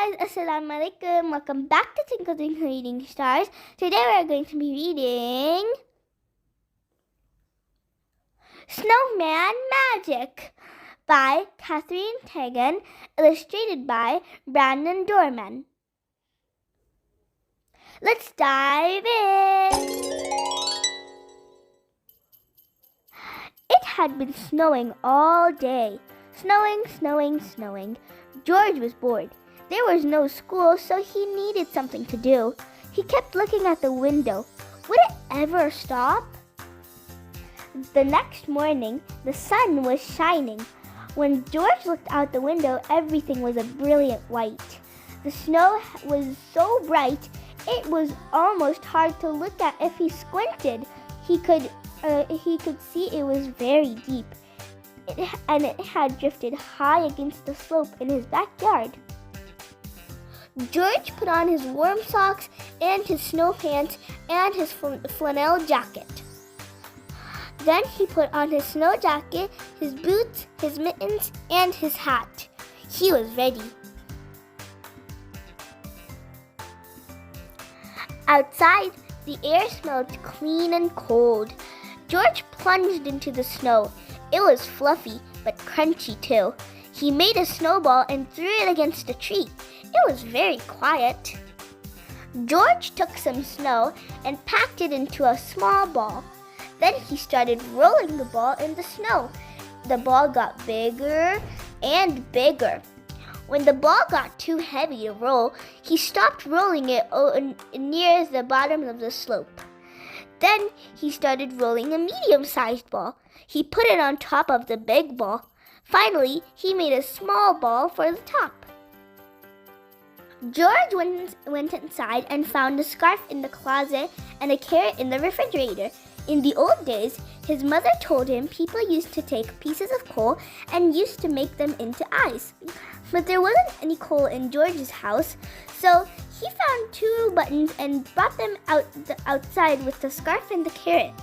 guys, Assalamu alaikum. Welcome back to Twinkle Twinkle Reading Stars. Today we are going to be reading Snowman Magic by Catherine Tegan, illustrated by Brandon Dorman. Let's dive in. It had been snowing all day. Snowing. George was bored. There was no school, so he needed something to do. He kept looking at the window. Would it ever stop? The next morning, the sun was shining. When George looked out the window, everything was a brilliant white. The snow was so bright, it was almost hard to look at if he squinted. He could see it was very deep, and it had drifted high against the slope in his backyard. George put on his warm socks and his snow pants and his flannel jacket. Then he put on his snow jacket, his boots, his mittens, and his hat. He was ready. Outside, the air smelled clean and cold. George plunged into the snow. It was fluffy, but crunchy too. He made a snowball and threw it against a tree. It was very quiet. George took some snow and packed it into a small ball. Then he started rolling the ball in the snow. The ball got bigger and bigger. When the ball got too heavy to roll, he stopped rolling it near the bottom of the slope. Then he started rolling a medium-sized ball. He put it on top of the big ball. Finally, he made a small ball for the top. George went inside and found a scarf in the closet and a carrot in the refrigerator. In the old days, his mother told him people used to take pieces of coal and used to make them into eyes. But there wasn't any coal in George's house, so he found 2 buttons and brought them outside with the scarf and the carrot.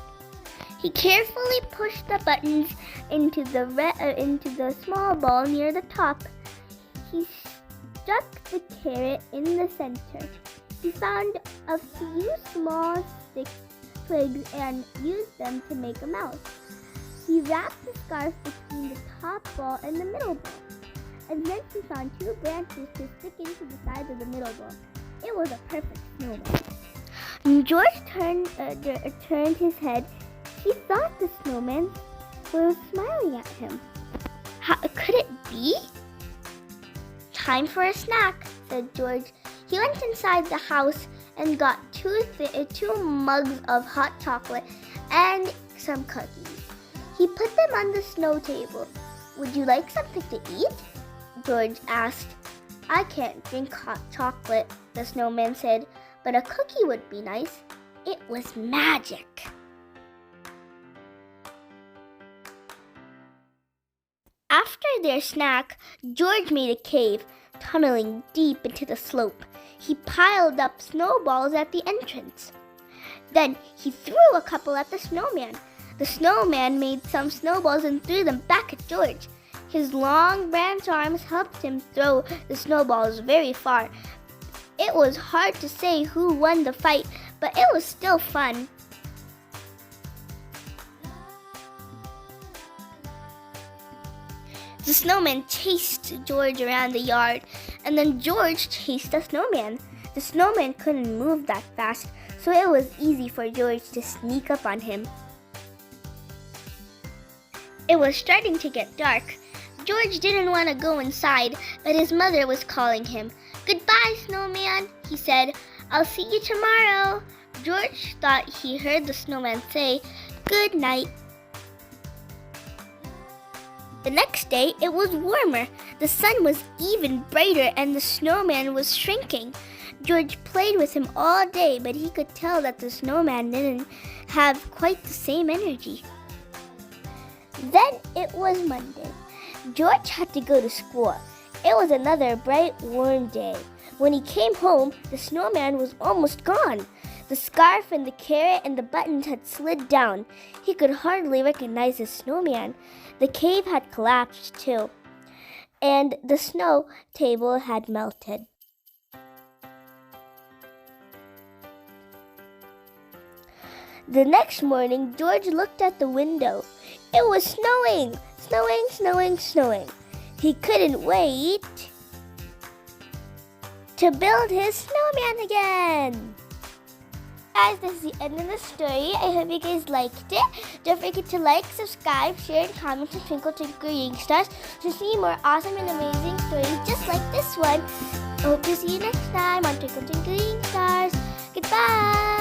He carefully pushed the buttons into the small ball near the top. He stuck the carrot in the center. He found a few small twigs and used them to make a mouse. He wrapped the scarf between the top ball and the middle ball, and then he found 2 branches to stick into the sides of the middle ball. It was a perfect snowman. George turned his head. He thought the snowman was smiling at him. How could it be? Time for a snack, said George. He went inside the house and got 2 mugs of hot chocolate and some cookies. He put them on the snow table. Would you like something to eat? George asked. I can't drink hot chocolate, the snowman said, but a cookie would be nice. It was magic. After their snack, George made a cave, tunneling deep into the slope. He piled up snowballs at the entrance. Then he threw a couple at the snowman. The snowman made some snowballs and threw them back at George. His long branch arms helped him throw the snowballs very far. It was hard to say who won the fight, but it was still fun. The snowman chased George around the yard, and then George chased the snowman. The snowman couldn't move that fast, so it was easy for George to sneak up on him. It was starting to get dark. George didn't want to go inside, but his mother was calling him. Goodbye, snowman, he said. I'll see you tomorrow. George thought he heard the snowman say, good night. The next day, it was warmer. The sun was even brighter and the snowman was shrinking. George played with him all day, but he could tell that the snowman didn't have quite the same energy. Then it was Monday. George had to go to school. It was another bright, warm day. When he came home, the snowman was almost gone. The scarf and the carrot and the buttons had slid down. He could hardly recognize the snowman. The cave had collapsed too, and the snow table had melted. The next morning, George looked at the window. It was snowing! Snowing, snowing, snowing. He couldn't wait to build his snowman again. Guys, this is the end of the story. I hope you guys liked it. Don't forget to like, subscribe, share, and comment on Twinkle Twinkle Reading Stars to see more awesome and amazing stories just like this one. I hope to see you next time on Twinkle Twinkle Reading Stars. Goodbye!